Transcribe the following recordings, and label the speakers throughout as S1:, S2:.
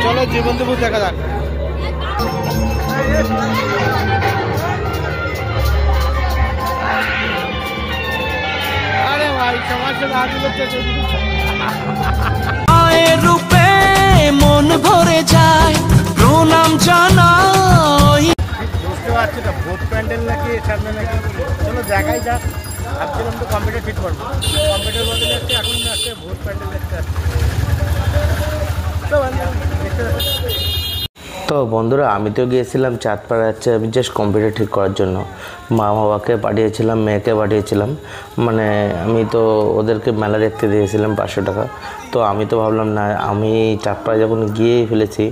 S1: চলো জীবন্তপুর দেখা যাক। আরে ভাই সমাজ
S2: মায়ের রূপে মন ভরে যায়, প্রণাম জানাই।
S1: বুঝতে পারছি না ভোট প্যান্ডেল নাকি সামনে নাকি, চলো দেখাই যাক। ভাবছিলাম তো কম্পিউটার ঠিক করবো, কম্পিউটার বদলে আসছে এখন আসছে ভোট প্যান্ডেল দেখতে আসছে।
S3: তো বন্ধুরা আমি তো গিয়েছিলাম চাঁদপাড়া হচ্ছে আমি জাস্ট কম্পিউটার ঠিক করার জন্য। মা বাবাকে পাঠিয়েছিলাম, মেয়েকে পাঠিয়েছিলাম, মানে আমি তো ওদেরকে মেলা দেখতে দিয়েছিলাম 500 টাকা। তো আমি তো ভাবলাম না, আমি চাঁদপাড়া যখন গিয়েই ফেলেছি,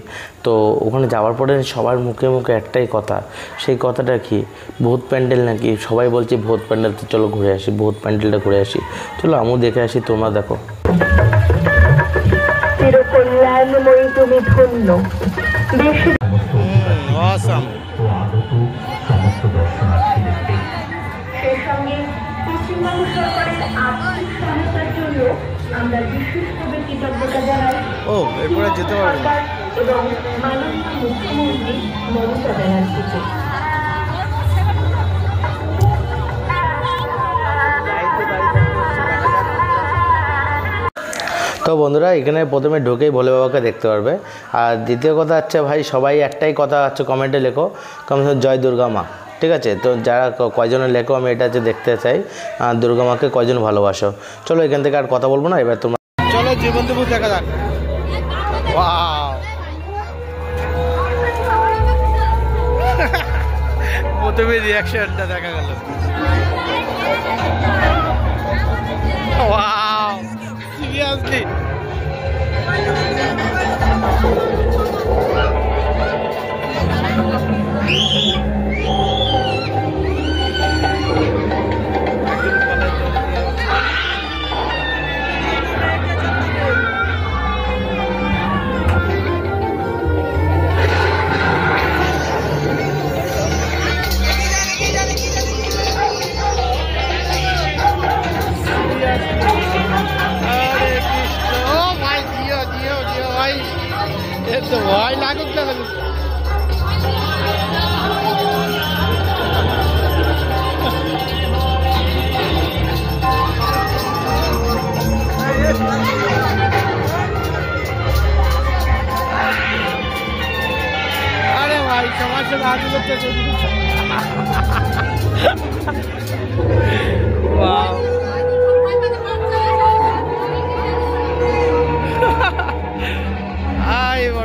S3: তো ওখানে যাওয়ার পরে সবার মুখে মুখে একটাই কথা, সেই কথাটা কি ভূত প্যান্ডেল নাকি। সবাই বলছে ভূত প্যান্ডেল, তো চলো ঘুরে আসি, ভূত প্যান্ডেলটা ঘুরে আসি। চলো আমিও দেখে আসি, তোমরা দেখো।
S4: চিরকল্যাণময়ী তুমি ধন্য। সেই সঙ্গে পশ্চিমবঙ্গ সরকারের আর্থিক সহায়তার জন্য আমরা বিশেষভাবে কৃতজ্ঞতা জানাই
S1: এরপরে যেতে পারবো
S4: এবং মাননীয় মুখ্যমন্ত্রী মমতা ব্যানার্জিকে।
S3: তো বন্ধুরা এখানে প্রথমে ঢুকেই ভোলে বাবাকে দেখতে পারবে। আর দ্বিতীয় কথা হচ্ছে ভাই সবাই একটাই কথা হচ্ছে কমেন্টে লেখো, কমসে জয় দুর্গা মা, ঠিক আছে? তো যারা কয়জনে লেখো আমি এটা হচ্ছে দেখতে চাই, দুর্গা মাকে কয়জন ভালোবাসো। চলো এখান থেকে আর কথা বলবো না, এবার তোমরা
S1: চলো জীবন্তপুর দেখা যাক। প্রথমে রিয়াকশনটা দেখা গেল। ওয়াও সিরিয়াসলি तो भाई लागू क्या लगू अरे भाई समाज से आगे बच्चे वाह